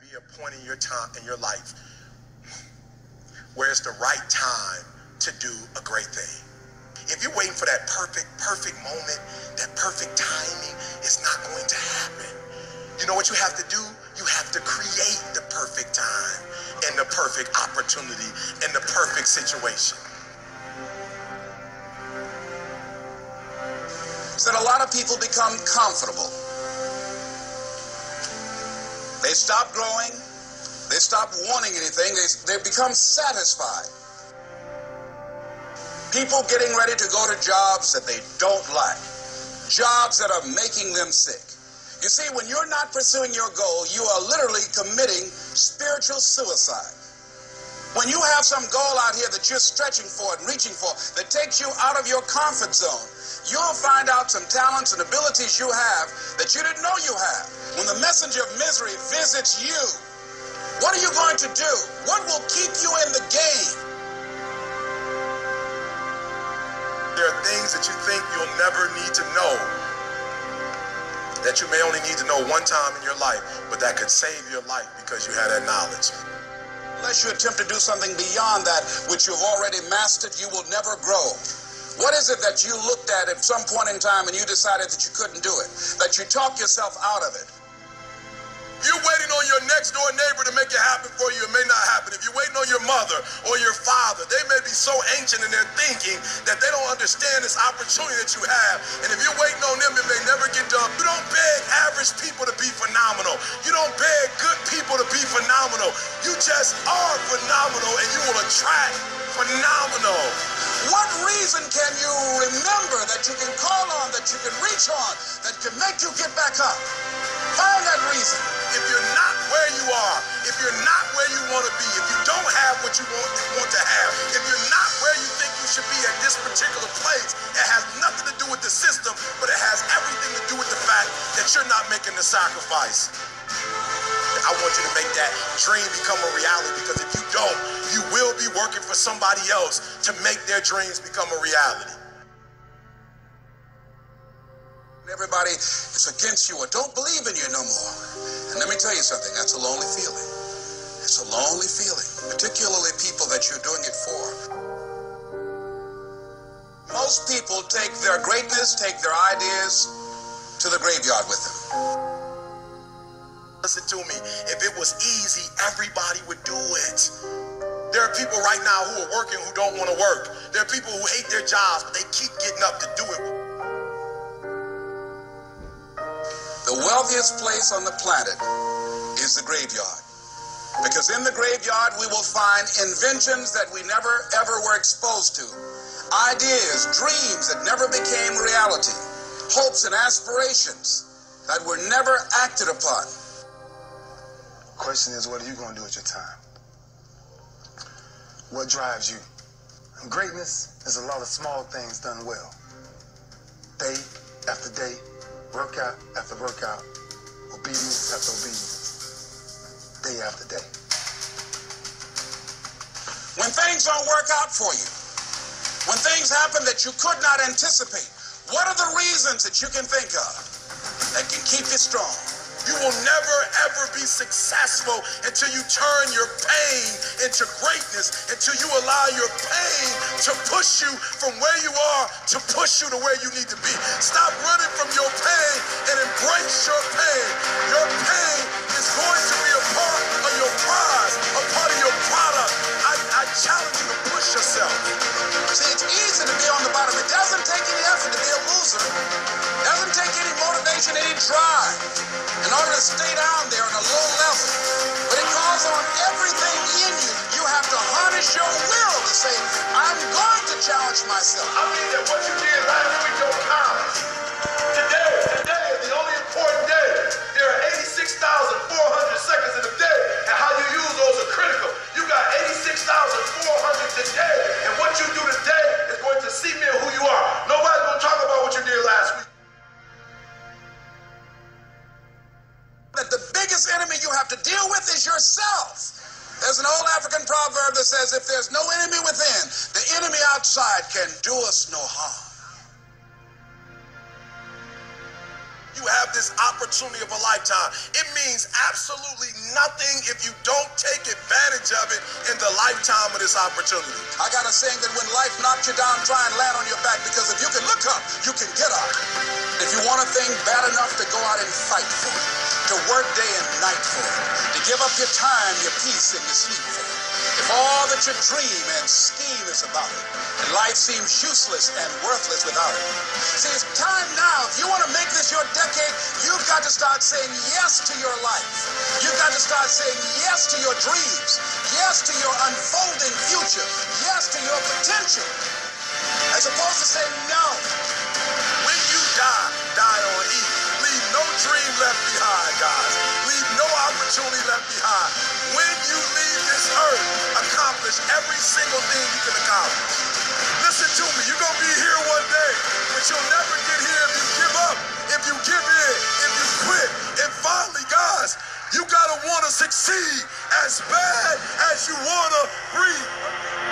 be a point in your time in your life where it's the right time to do a great thing. If you're waiting for that perfect moment, that perfect timing, it's not going to happen. You know what you have to do? You have to create the perfect time and the perfect opportunity and the perfect situation. So that a lot of people become comfortable. They stop growing. They stop wanting anything. They become satisfied. People getting ready to go to jobs that they don't like. Jobs that are making them sick. You see, when you're not pursuing your goal, you are literally committing spiritual suicide. When you have some goal out here that you're stretching for and reaching for that takes you out of your comfort zone, you'll find out some talents and abilities you have that you didn't know you have. When the messenger of misery visits you, what are you going to do? What will keep you in the game? There are things that you think you'll never need to know, that you may only need to know one time in your life, but that could save your life because you had that knowledge. Unless you attempt to do something beyond that which you've already mastered, you will never grow. What is it that you looked at some point in time and you decided that you couldn't do it, that you talked yourself out of it? You're waiting on your next door neighbor to make it happen for you. It may not happen. If you're waiting on your mother or your father, they may be so ancient in their thinking that they don't understand this opportunity that you have. And if you're waiting on them, it may never get done. You don't beg average people to be phenomenal. You don't beg good people to be phenomenal. You just are phenomenal, and you will attract phenomenal. What reason can you remember that you can call on, that you can reach on, that can make you get back up? Find that reason. If you're not where you are, if you're not where you want to be, if you don't have what you want to have, if you're not where you think you should be at this particular place, it has nothing to do with the system, but it has everything to do with the fact that you're not making the sacrifice. I want you to make that dream become a reality, because if you don't, you will be working for somebody else to make their dreams become a reality. Everybody is against you or don't believe in you no more. And let me tell you something, that's a lonely feeling. It's a lonely feeling, particularly people that you're doing it for. Most people take their greatness, take their ideas to the graveyard with them. Listen to me, if it was easy, everybody would do it. There are people right now who are working who don't want to work. There are people who hate their jobs, but they keep getting up to do it. The wealthiest place on the planet is the graveyard. Because in the graveyard, we will find inventions that we never, ever were exposed to. Ideas, dreams that never became reality. Hopes and aspirations that were never acted upon. The question is, what are you going to do with your time? What drives you? And greatness is a lot of small things done well. Day after day, workout after workout, obedience after obedience, day after day. When things don't work out for you, when things happen that you could not anticipate, what are the reasons that you can think of that can keep you strong? You will never, ever be successful until you turn your pain into greatness, until you allow your pain to push you from where you are to push you to where you need to be. Stop running from your pain and embrace your pain. Your pain is going to be a part of your prize, a part of your product. I challenge you to push yourself. See, it's easy to be on the bottom. It doesn't take any effort to be a loser. It doesn't take any motivation, any drive in order to stay down there on a low level. But it calls on everything in you. You have to harness your will to say, I'm going to challenge myself. I mean that what you did last week don't count. Today is the only important day. There are 86,400 seconds in a day, and how you use those are critical. You got 86,400 today, and what you do today is going to cement who you are. Nobody's going to talk about what you did last week. That the biggest enemy you have to deal with is yourself. There's an old African proverb that says, if there's no enemy within, the enemy outside can do us no harm. You have this opportunity of a lifetime. It means absolutely nothing if you don't take advantage of it in the lifetime of this opportunity. I got a saying that when life knocks you down, try and land on your back, because if you can look up, you can get up. If you want a thing bad enough to go out and fight for it, to work day and night for it, to give up your time, your peace, and your sleep for it, if all that you dream and scheme is about it, and life seems useless and worthless without it. See, it's time now. If you want to make this your decade, you've got to start saying yes to your life. You've got to start saying yes to your dreams, yes to your unfolding future, yes to your potential, as opposed to saying no. When you die, die on E. Leave no dream left behind, guys. Leave no opportunity left behind. When you leave this earth, accomplish every single thing you can accomplish. Listen to me, you're going to be here one day, but you'll never get here if you give up, if you give in, if you quit. And finally, guys, you got to want to succeed as bad as you want to breathe.